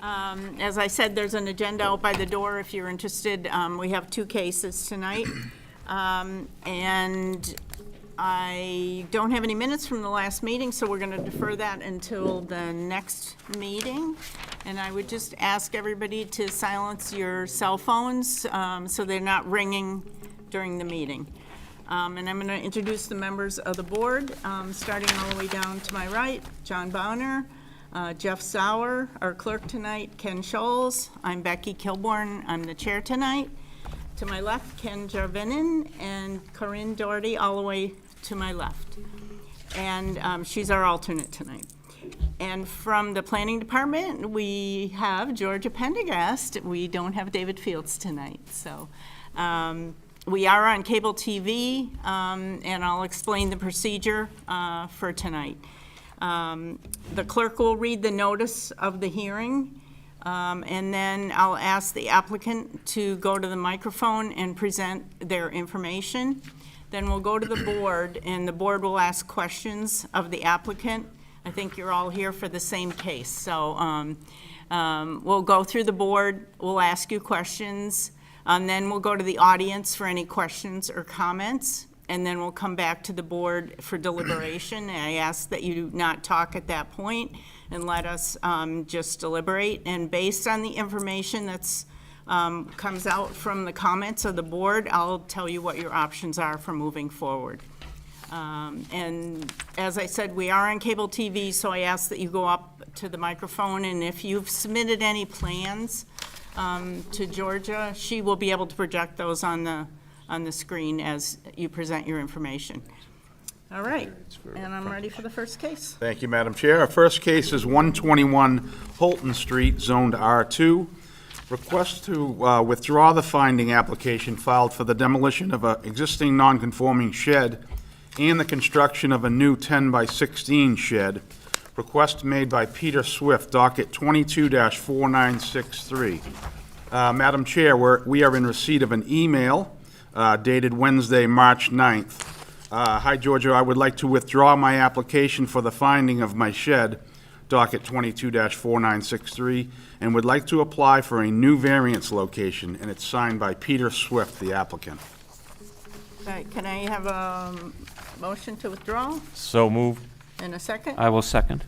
As I said, there's an agenda out by the door if you're interested. We have 2 cases tonight. And I don't have any minutes from the last meeting, so we're going to defer that until the next meeting. And I would just ask everybody to silence your cell phones so they're not ringing during the meeting. And I'm going to introduce the members of the board, starting all the way down to my right, John Bonner, Jeff Sauer, our clerk tonight, Ken Scholes. I'm Becky Kilborn. I'm the chair tonight. To my left, Ken Jarvinen, and Corinne Doherty all the way to my left. And she's our alternate tonight. And from the planning department, we have Georgia Pendergast. We don't have David Fields tonight. So we are on cable TV, and I'll explain the procedure for tonight. The clerk will read the notice of the hearing, and then I'll ask the applicant to go to the microphone and present their information. Then we'll go to the board, and the board will ask questions of the applicant. I think you're all here for the same case. So we'll go through the board, we'll ask you questions, and then we'll go to the audience for any questions or comments, and then we'll come back to the board for deliberation. And I ask that you not talk at that point and let us just deliberate. And based on the information that's comes out from the comments of the board, I'll tell you what your options are for moving forward. And as I said, we are on cable TV, so I ask that you go up to the microphone, and if you've submitted any plans to Georgia, she will be able to project those on the screen as you present your information. All right, and I'm ready for the first case. Thank you, Madam Chair. Our first case is 121 Holton Street, zoned R2. Request to withdraw the finding application filed for the demolition of an existing non-conforming shed and the construction of a new 10 by 16 shed. Request made by Peter Swift, docket 22-4963. Madam Chair, we are in receipt of an email dated Wednesday, March 9th. Hi, Georgia. I would like to withdraw my application for the finding of my shed, docket 22-4963, and would like to apply for a new variance location, and it's signed by Peter Swift, the applicant. All right, can I have a motion to withdraw So moved. in a second? I will second.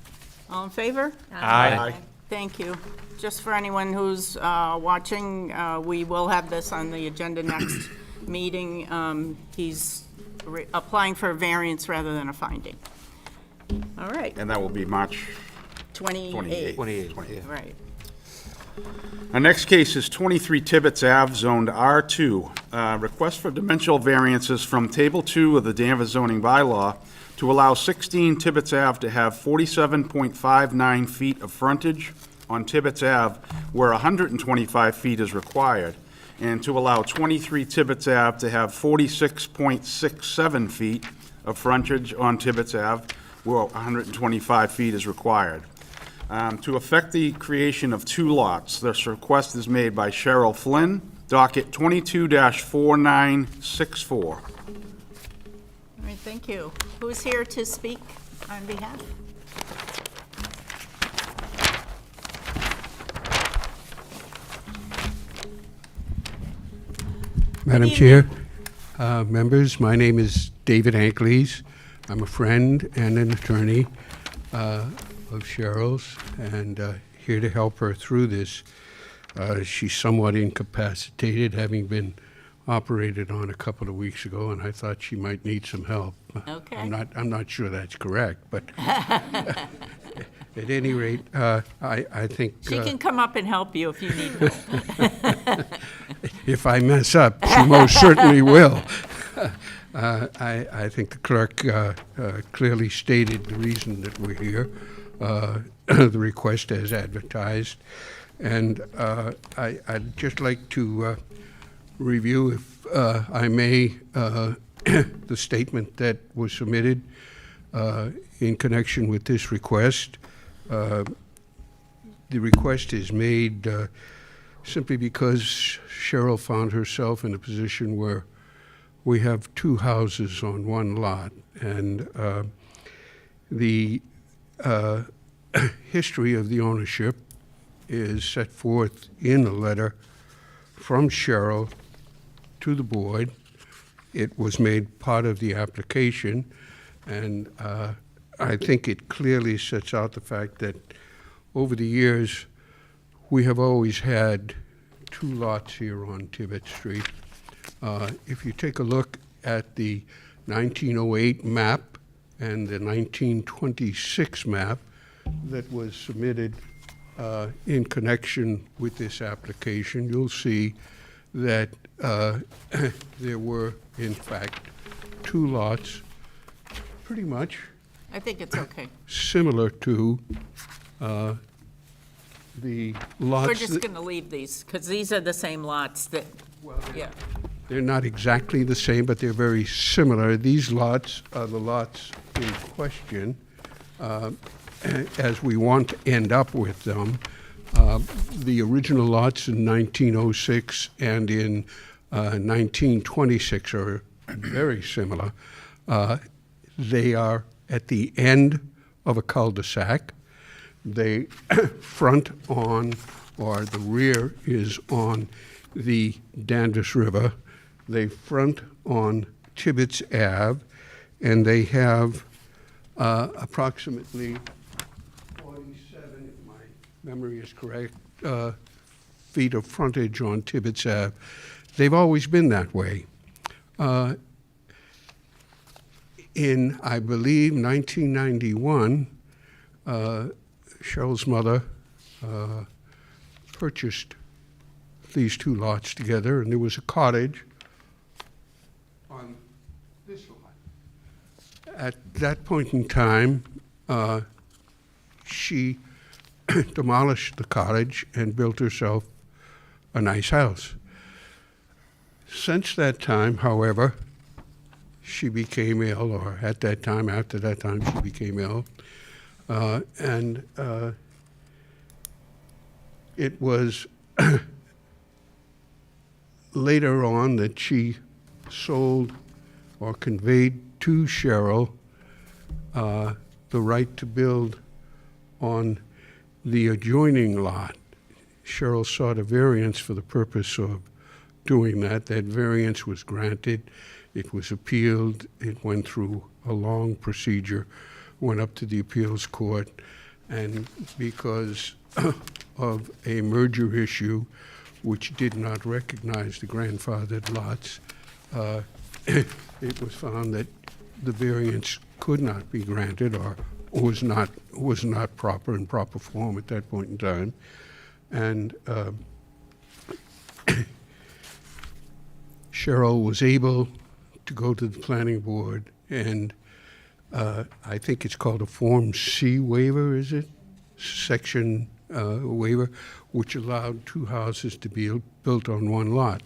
All in favor? Aye. Thank you. Just for anyone who's watching, we will have this on the agenda next meeting. He's applying for a variance rather than a finding. All right. And that will be March 28. 28th. Right. Our next case is 23 Tibbetts Ave, zoned R2. Request for dimensional variances from Table 2 of the Danvers Zoning Bylaw to allow 16 Tibbetts Ave to have 47.59 feet of frontage on Tibbetts Ave, where 125 feet is required, and to allow 23 Tibbetts Ave to have 46.67 feet of frontage on Tibbetts Ave, where 125 feet is required. To effect the creation of 2 lots, this request is made by Cheryl Flynn, docket 22-4964. All right, thank you. Who's here to speak on behalf? Madam Chair, members, my name is David Ankleys. I'm a friend and an attorney of Cheryl's, and here to help her through this. She's somewhat incapacitated, having been operated on a couple of weeks ago, and I thought she might need some help. Okay. I'm not sure that's correct, but at any rate, I think She can come up and help you if you need help. if I mess up, she most certainly will. I think the clerk clearly stated the reason that we're here, the request as advertised, and I'd just like to review, if I may, the statement that was submitted in connection with this request. The request is made simply because Cheryl found herself in a position where we have 2 houses on one lot, and the history of the ownership is set forth in a letter from Cheryl to the board. It was made part of the application, and I think it clearly sets out the fact that over the years, we have always had 2 lots here on Tibbetts Street. If you take a look at the 1908 map and the 1926 map that was submitted in connection with this application, you'll see that there were, in fact, 2 lots, pretty much I think it's okay. similar to the lots. We're just going to leave these, because these are the same lots that, yeah. They're not exactly the same, but they're very similar. These lots are the lots in question as we want to end up with them. The original lots in 1906 and in 1926 are very similar. They are at the end of a cul-de-sac. They front on, or the rear is on the Danvers River. They front on Tibbetts Ave, and they have approximately 47, if my memory is correct, feet of frontage on Tibbetts Ave. They've always been that way. In, I believe, 1991, Cheryl's mother purchased these 2 lots together, and there was a cottage on this lot. At that point in time, she demolished the cottage and built herself a nice house. Since that time, however, she became ill, or at that time, after that time, she became ill. And it was later on that she sold or conveyed to Cheryl the right to build on the adjoining lot. Cheryl sought a variance for the purpose of doing that. That variance was granted. It was appealed. It went through a long procedure, went up to the appeals court, and because of a merger issue which did not recognize the grandfathered lots, it was found that the variance could not be granted, or was not proper in proper form at that point in time. And Cheryl was able to go to the planning board, and I think it's called a Form C waiver, is it? Section waiver, which allowed 2 houses to be built on 1 lot.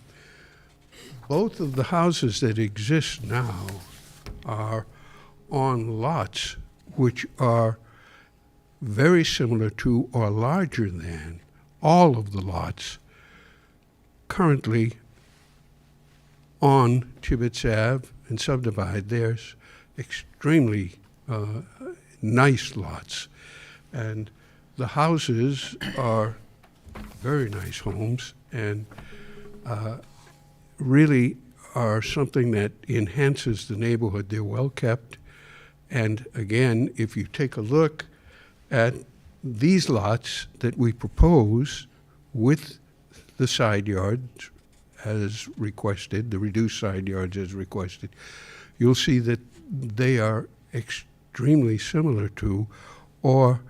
Both of the houses that exist now are on lots which are very similar to or larger than all of the lots currently on Tibbetts Ave and subdivide. There's extremely nice lots, and the houses are very nice homes, and really are something that enhances the neighborhood. They're well kept, and again, if you take a look at these lots that we propose with the side yards as requested, the reduced side yards as requested, you'll see that they are extremely similar to, or,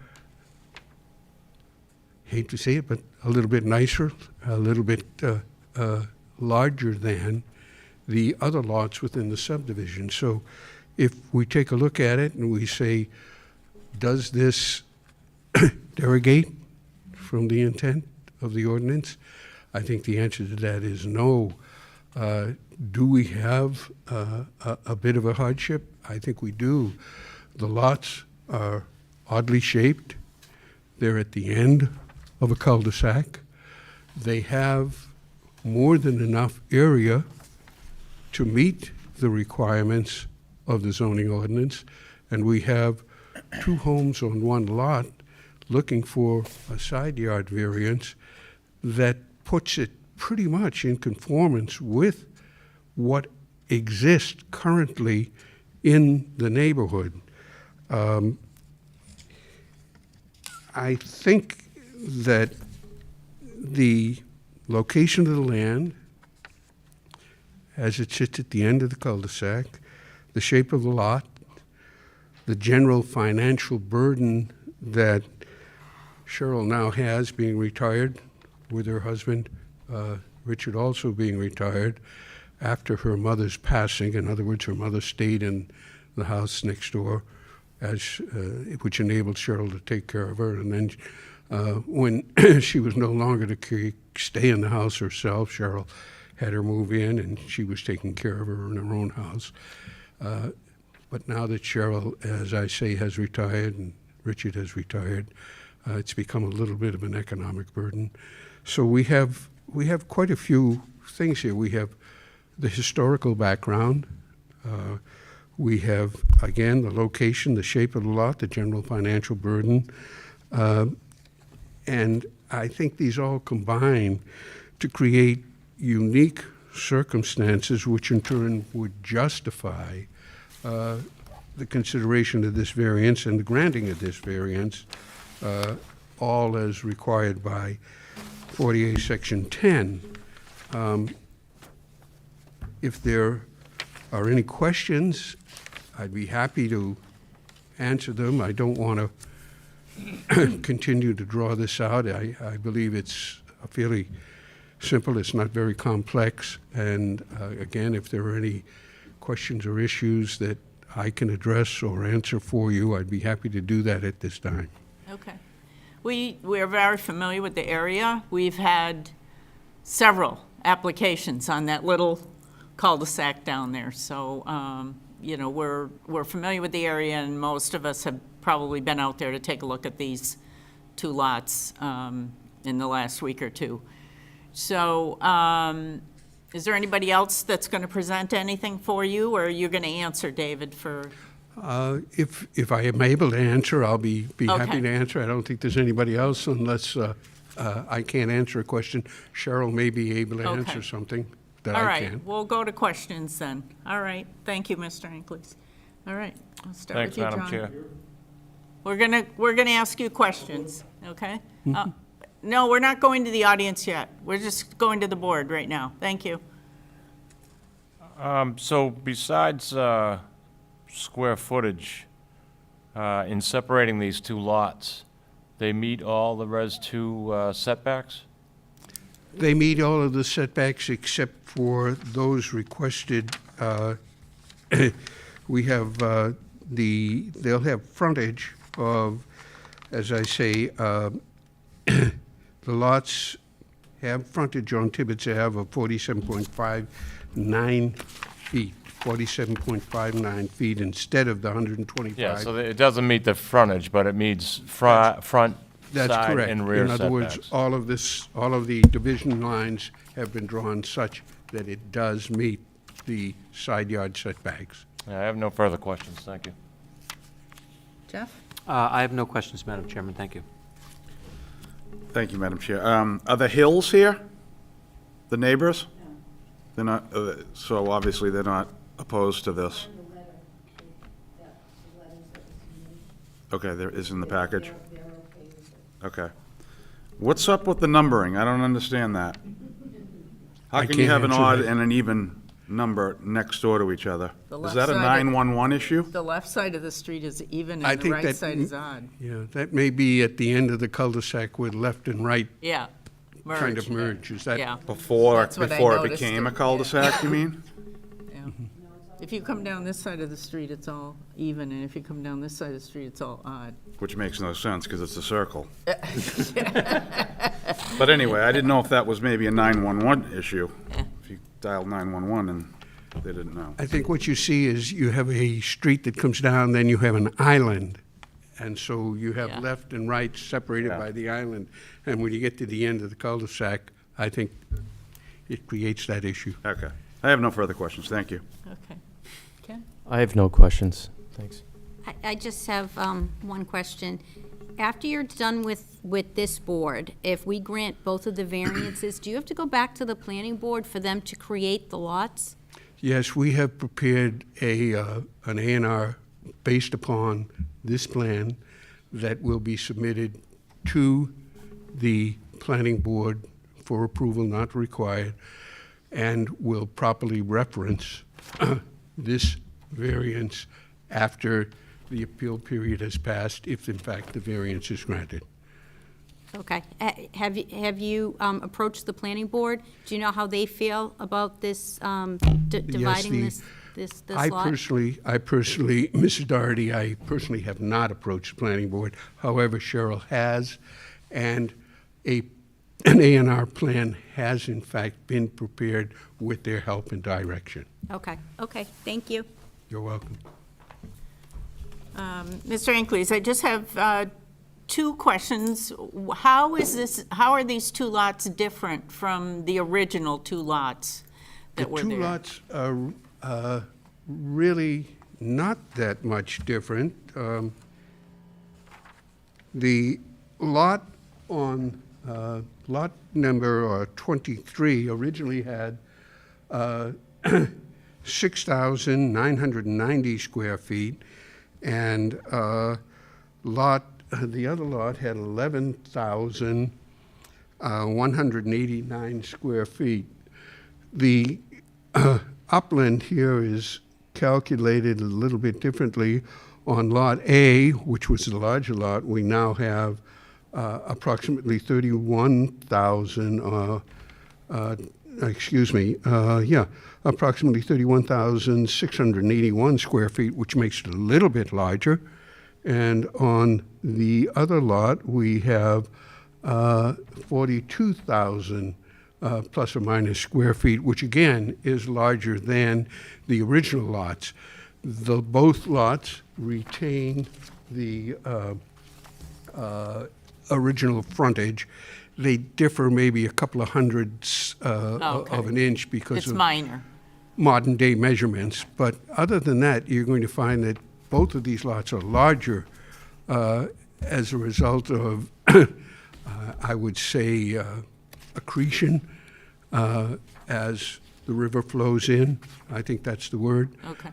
hate to say it, but a little bit nicer, a little bit larger than the other lots within the subdivision. So if we take a look at it and we say, does this derogate from the intent of the ordinance? I think the answer to that is no. Do we have a bit of a hardship? I think we do. The lots are oddly shaped. They're at the end of a cul-de-sac. They have more than enough area to meet the requirements of the zoning ordinance, and we have 2 homes on 1 lot looking for a side yard variance that puts it pretty much in conformance with what exists currently in the neighborhood. I think that the location of the land, as it sits at the end of the cul-de-sac, the shape of the lot, the general financial burden that Cheryl now has, being retired, with her husband, Richard, also being retired, after her mother's passing. In other words, her mother stayed in the house next door, which enabled Cheryl to take care of her. And then when she was no longer to stay in the house herself, Cheryl had her move in, and she was taking care of her in her own house. But now that Cheryl, as I say, has retired and Richard has retired, it's become a little bit of an economic burden. So we have quite a few things here. We have the historical background. We have, again, the location, the shape of the lot, the general financial burden. And I think these all combine to create unique circumstances which in turn would justify the consideration of this variance and the granting of this variance, all as required by 48 Section 10. If there are any questions, I'd be happy to answer them. I don't want to continue to draw this out. I believe it's fairly simple. It's not very complex. And again, if there are any questions or issues that I can address or answer for you, I'd be happy to do that at this time. Okay. We're very familiar with the area. We've had several applications on that little cul-de-sac down there. So, you know, we're familiar with the area, and most of us have probably been out there to take a look at these two lots in the last week or two. So, is there anybody else that's going to present anything for you, or are you going to answer, David, for? If I am able to answer, I'll be happy Okay. to answer. I don't think there's anybody else unless I can't answer a question. Cheryl may be able to answer Okay. something that All I right, can't. we'll go to questions then. All right, thank you, Mr. Anglese. All right, I'll start Thanks, with you, John. Madam Chair. We're gonna ask you questions, okay? No, we're not going to the audience yet. We're just going to the board right now. Thank you. So besides square footage, in separating these two lots, they meet all the Res 2 setbacks? They meet all of the setbacks except for those requested. We have they'll have frontage of, as I say, the lots have frontage on Tibbetts Ave of 47.59 feet, 47.59 feet instead of the 125. Yeah, so it doesn't meet the frontage, but it meets front, That's side, correct. and rear In other words, setbacks. all of the division lines have been drawn such that it does meet the side yard setbacks. Yeah, I have no further questions, thank you. Jeff? I have no questions, Madam Chairman, thank you. Thank you, Madam Chair. Are the Hills here, the neighbors? They're not, so obviously they're not opposed to this. Okay, there is in the package? Okay. What's up with the numbering? I don't understand that. How I can you can't have an answer odd that. and an even number next door to each other? The Is left that a side- 911 issue? The left side of the street is even I and the think right that- side is odd. Yeah, that may be at the end of the cul-de-sac where left and right Yeah, kind of merge. Is that? Yeah, Before That's what I it noticed became a it, yeah. cul-de-sac, you mean? yeah. If you come down this side of the street, it's all even, and if you come down this side of the street, it's all odd. Which makes no sense, because it's a circle. But anyway, I didn't know if that was maybe a 911 issue. If you dialed 911 and they didn't know. I think what you see is you have a street that comes down, then you have an island. And so you have Yeah. left and right separated Yeah. by the island. And when you get to the end of the cul-de-sac, I think it creates that issue. Okay. I have no further questions. Thank you. Okay. Ken? I have no questions. Thanks. I just have one question. After you're done with this board, if we grant both of the variances, do you have to go back to the planning board for them to create the lots? Yes, we have prepared an A&R based upon this plan that will be submitted to the planning board for approval not required, and will properly reference this variance after the appeal period has passed, if in fact the variance is granted. Okay. Have you approached the planning board? Do you know how they feel about this, dividing this I lot? personally, Mrs. Doherty, I personally have not approached the planning board. However, Cheryl has, and an A&R plan has in fact been prepared with their help and direction. Okay, thank you. You're welcome. Mr. Ankleys, I just have two questions. How are these two lots different from the original two lots that were there? The two lots are really not that much different. The lot on lot number 23 originally had 6,990 square feet, and the other lot had 11,189 square feet. The upland here is calculated a little bit differently. On Lot A, which was the larger lot, we now have approximately 31,681 square feet, which makes it a little bit larger. And on the other lot, we have 42,000 plus or minus square feet, which again is larger than the original lots. Both lots retain the original frontage. They differ maybe a couple of hundredths of an inch because It's of minor. modern day measurements. But other than that, you're going to find that both of these lots are larger as a result of, I would say, accretion as the river flows in. I think that's the word. Okay.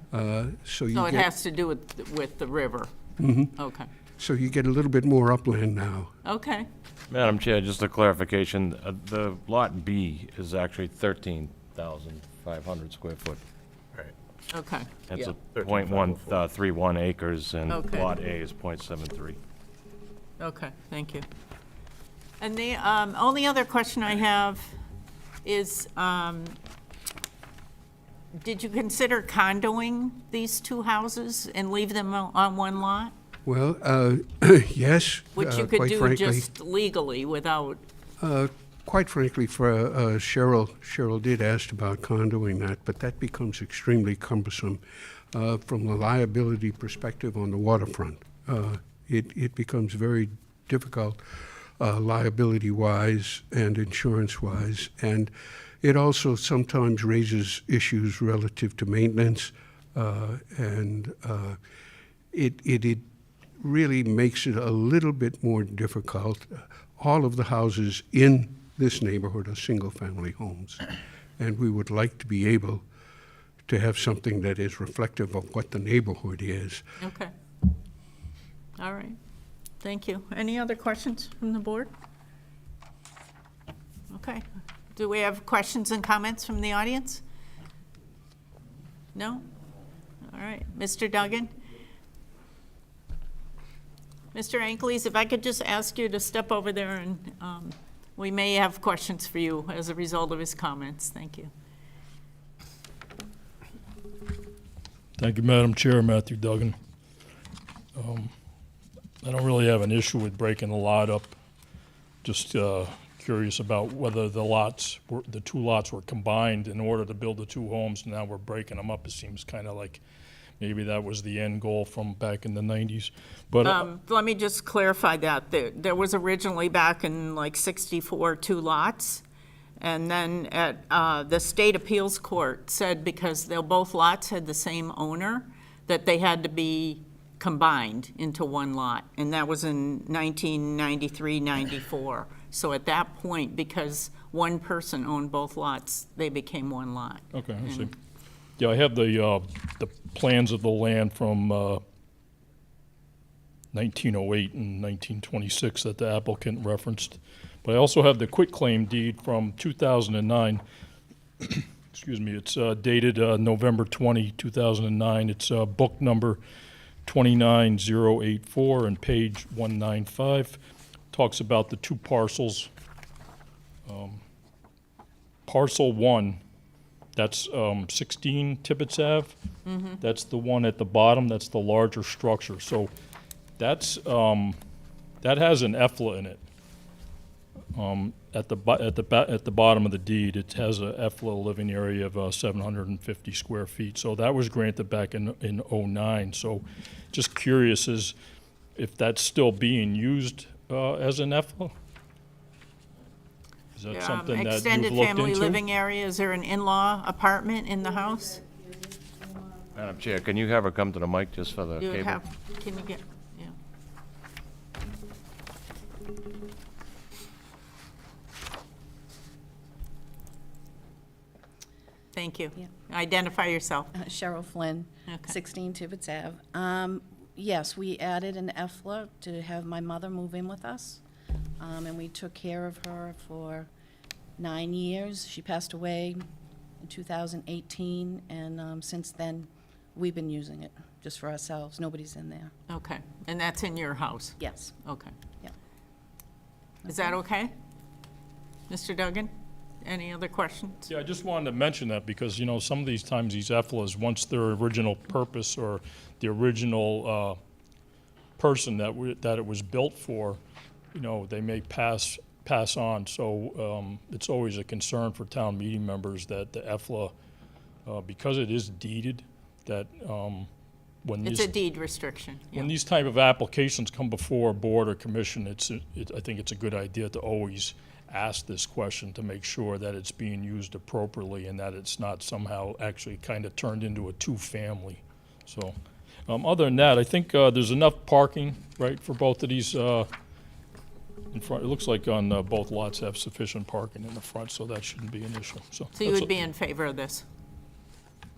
So So it has to do with the river? Mm-hmm. Okay. So you get a little bit more upland now. Okay. Madam Chair, just a clarification, the Lot B is actually 13,500 square foot. Okay. It's Yeah. a .131 acres, and Okay. Lot A is .73. Okay, thank you. And the only other question I have is, did you consider condoing these two houses and leave them on one lot? Well, yes. Which you could quite do frankly. just legally without, Quite frankly, for Cheryl did ask about condoing that, but that becomes extremely cumbersome from the liability perspective on the waterfront. It becomes very difficult liability-wise and insurance-wise, and it also sometimes raises issues relative to maintenance, and it really makes it a little bit more difficult. All of the houses in this neighborhood are single-family homes, and we would like to be able to have something that is reflective of what the neighborhood is. okay. All right, thank you. Any other questions from the board? Okay. Do we have questions and comments from the audience? No? All right, Mr. Duggan? Mr. Ankleys, if I could just ask you to step over there, and we may have questions for you as a result of his comments. Thank you. Thank you, Madam Chair. Matthew Duggan. I don't really have an issue with breaking the lot up. Just curious about whether the two lots were combined in order to build the two homes. Now we're breaking them up. It seems kind of like maybe that was the end goal from back in the 90s. But Let me just clarify that. There was originally back in like 64 two lots, and then at the state appeals court said because both lots had the same owner, that they had to be combined into one lot, and that was in 1993, 94. So at that point, because one person owned both lots, they became one lot. Okay, I see. Yeah, I have the plans of the land from 1908 and 1926 that the applicant referenced. But I also have the quitclaim deed from 2009. Excuse me, it's dated November 20, 2009. It's book number 29084 and page 195. Talks about the two parcels. Parcel 1, that's 16 Tibbetts Ave. That's the one at the bottom, that's the larger structure. So that's, that has an EFLA in it. At the bottom of the deed, it has a EFLA living area of 750 square feet. So that was granted back in '09. So just curious as if that's still being used as an EFLA? Is that something that you've Extended looked family into? living area, is there an in-law apartment in the house? Madam Chair, can you have her come to the mic just for the You would cable? have, can you get, yeah. Thank you. Yeah. Identify yourself. Cheryl Flynn, Okay. 16 Tibbetts Ave. Yes, we added an EFLA to have my mother move in with us, and we took care of her for 9 years. She passed away in 2018, and since then, we've been using it just for ourselves. Nobody's in there. Okay, and that's in your house? Yes. Okay. Yeah. Is that okay? Mr. Duggan, any other questions? Yeah, I just wanted to mention that because, you know, some of these times these EFLAs, once their original purpose or the original person that it was built for, you know, they may pass on. So it's always a concern for town meeting members that the EFLA, because it is deeded, that when It's these, a deed restriction. Yeah. when these type of applications come before a board or commission, I think it's a good idea to always ask this question to make sure that it's being used appropriately and that it's not somehow actually kind of turned into a two-family. So, other than that, I think there's enough parking, right, for both of these in front. It looks like on both lots have sufficient parking in the front, so that shouldn't be an issue. So you that's would be in favor of this?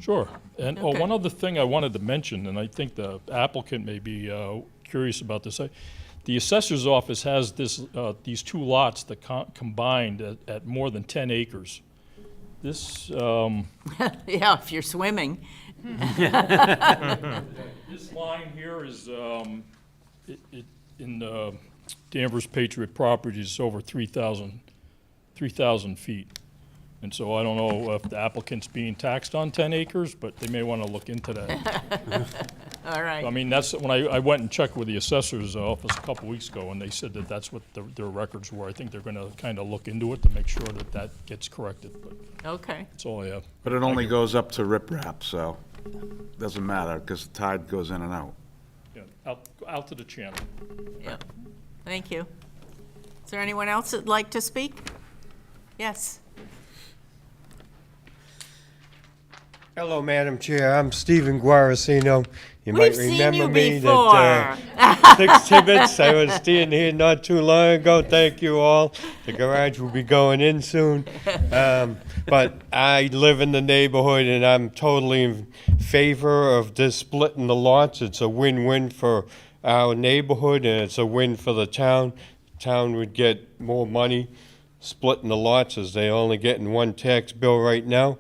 Sure. And Okay. one other thing I wanted to mention, and I think the applicant may be curious about this. The assessor's office has these two lots that combined at more than 10 acres. This, Yeah, if you're swimming. this line here is, in Danvers Patriot Properties, is over 3,000 feet. And so I don't know if the applicant's being taxed on 10 acres, but they may want to look into that. All right. I mean, that's, when I went and checked with the assessor's office a couple weeks ago, and they said that that's what their records were. I think they're gonna kind of look into it to make sure that that gets corrected, but Okay. that's all I have. But it only goes up to riprap, so doesn't matter, because the tide goes in and out. Yeah, out to the channel. Yeah. Thank you. Is there anyone else that'd like to speak? Yes. Hello, Madam Chair. I'm Stephen Guarasino. You We've might seen remember you me before. that 6 Tibbetts. I was staying here not too long ago. Thank you all. The garage will be going in soon. But I live in the neighborhood, and I'm totally in favor of this splitting the lots. It's a win-win for our neighborhood, and it's a win for the town. Town would get more money splitting the lots, as they're only getting one tax bill right now.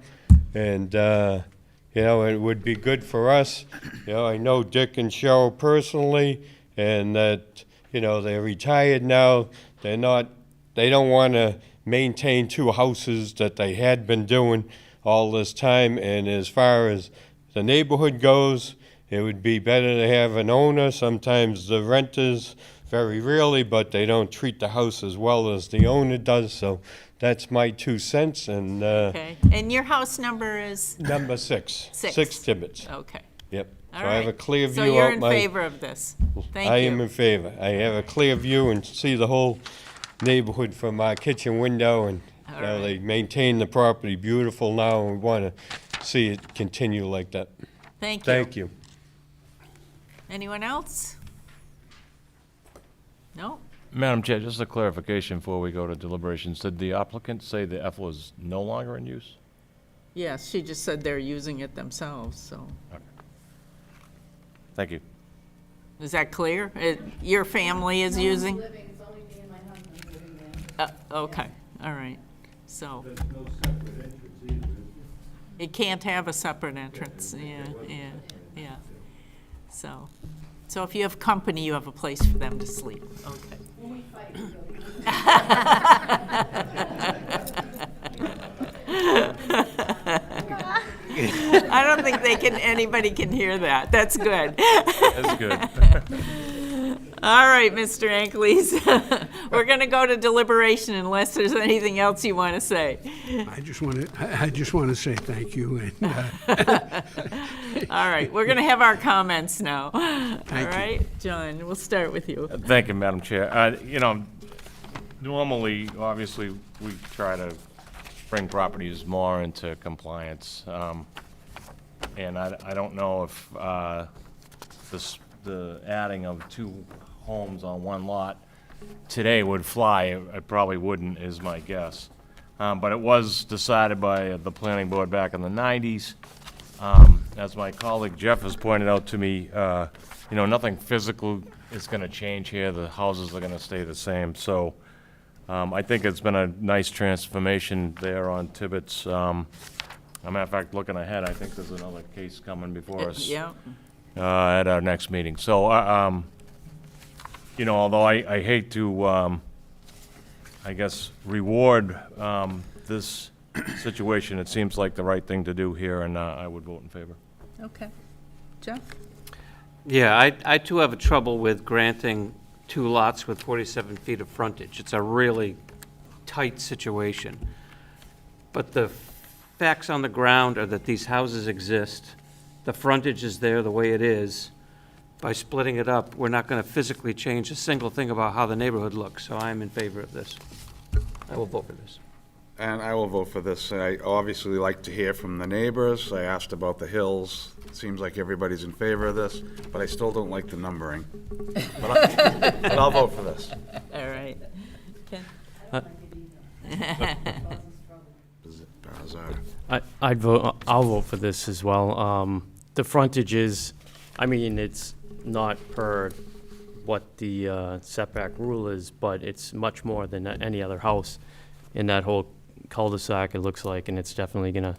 And, you know, it would be good for us. You know, I know Dick and Cheryl personally, and that, you know, they're retired now. They don't want to maintain two houses that they had been doing all this time. And as far as the neighborhood goes, it would be better to have an owner. Sometimes the renters, very rarely, but they don't treat the house as well as the owner does. So that's my 2 cents. And Okay. And your house number is? number 6. Six. 6 Tibbetts. Okay. Yep. All So I have a right. clear view So you're out in my. favor of this? Thank you. I am in favor. I have a clear view and see the whole neighborhood from my kitchen window, and you All know, right. they maintain the property beautiful now, and we want to see it continue like that. Thank you. Thank you. Anyone else? No? Madam Chair, just a clarification before we go to deliberations. Did the applicant say the EFLA is no longer in use? Yes, she just said they're using it themselves, so. Thank you. Is that clear? Your family is using? Living, it's only me and my husband living there. Okay, all right, so. It can't have a separate entrance, yeah. So if you have company, you have a place for them to sleep, okay. I don't think anybody can hear that. That's good. That's good. All right, Mr. Ankleys. We're going to go to deliberation unless there's anything else you want to say. I just want to say thank you. And, All right, we're going to have our comments now. Thank All you. right, John, we'll start with you. Thank you, Madam Chair. Normally, obviously, we try to bring properties more into compliance. And I don't know if the adding of 2 homes on one lot today would fly. It probably wouldn't, is my guess. But it was decided by the planning board back in the 90s. As my colleague Jeff has pointed out to me, nothing physical is going to change here. The houses are going to stay the same. So I think it's been a nice transformation there on Tibbetts. As a matter of fact, looking ahead, I think there's another case coming before us. Yeah. At our next meeting. So, although I hate to, I guess, reward this situation, it seems like the right thing to do here, and I would vote in favor. Okay. Jeff? Yeah, I too have a trouble with granting 2 lots with 47 feet of frontage. It's a really tight situation. But the facts on the ground are that these houses exist. The frontage is there the way it is. By splitting it up, we're not going to physically change a single thing about how the neighborhood looks, so I'm in favor of this. I will vote for this. And I will vote for this. I obviously like to hear from the neighbors. I asked about the hills. It seems like everybody's in favor of this, but I still don't like the numbering. But I'll vote for this. All right. Ken? I'll vote for this as well. The frontage is, it's not per what the setback rule is, but it's much more than any other house in that whole cul-de-sac, it looks like, and it's definitely gonna,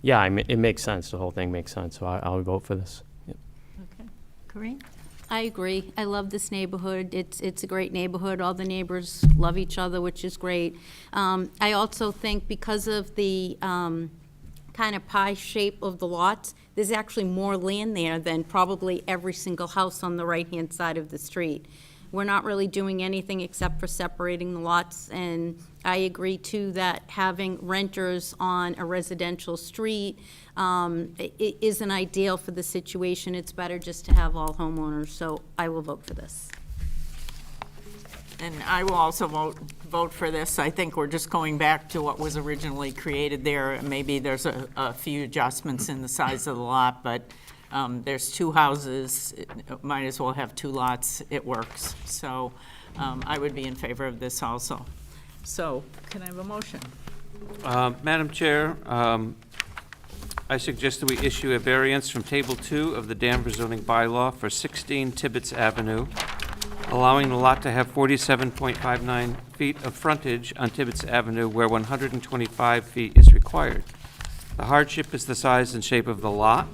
it makes sense, the whole thing makes sense, so I'll vote for this. Yep. Okay. Corinne? I agree. I love this neighborhood. It's a great neighborhood. All the neighbors love each other, which is great. I also think because of the kind of pie shape of the lots, there's actually more land there than probably every single house on the right-hand side of the street. We're not really doing anything except for separating the lots, and I agree too that having renters on a residential street isn't ideal for the situation. It's better just to have all homeowners, so I will vote for this. And I will also vote for this. I think we're just going back to what was originally created there. Maybe there's a few adjustments in the size of the lot, but there's 2 houses, might as well have 2 lots, it works. So I would be in favor of this also. So can I have a motion? Madam Chair, I suggest that we issue a variance from Table 2 of the Danvers Zoning Bylaw for 16 Tibbetts Avenue, allowing the lot to have 47.59 feet of frontage on Tibbetts Avenue where 125 feet is required. The hardship is the size and shape of the lot.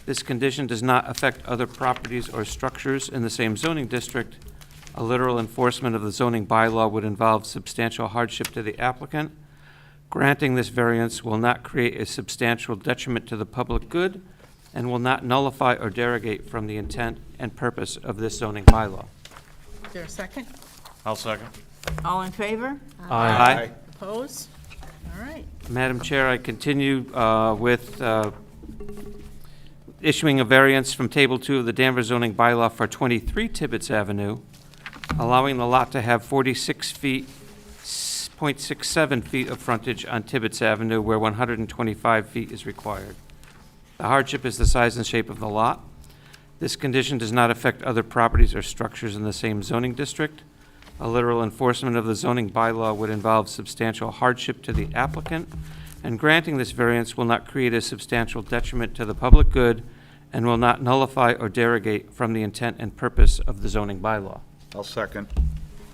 This condition does not affect other properties or structures in the same zoning district. A literal enforcement of the zoning bylaw would involve substantial hardship to the applicant. Granting this variance will not create a substantial detriment to the public good and will not nullify or derogate from the intent and purpose of this zoning bylaw. Is there a second? I'll second. All in favor? Aye. Opposed? All right. Madam Chair, I continue with issuing a variance from Table 2 of the Danvers Zoning Bylaw for 23 Tibbetts Avenue, allowing the lot to have 46 feet, 0.67 feet of frontage on Tibbetts Avenue where 125 feet is required. The hardship is the size and shape of the lot. This condition does not affect other properties or structures in the same zoning district. A literal enforcement of the zoning bylaw would involve substantial hardship to the applicant, and granting this variance will not create a substantial detriment to the public good and will not nullify or derogate from the intent and purpose of the zoning bylaw. I'll second.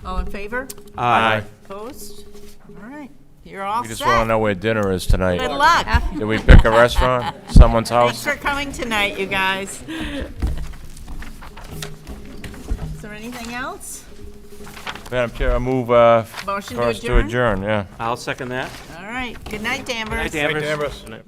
All in favor? Aye. Opposed? All right, you're all We just want to set. know where dinner is tonight. Good luck. Did we pick a restaurant, someone's Thanks house? for coming tonight, you guys. Is there anything else? Madam Chair, I move, Motion for to us to adjourn? adjourn, yeah. I'll second that. All right, good night, Danvers. Good night, Danvers. Danvers.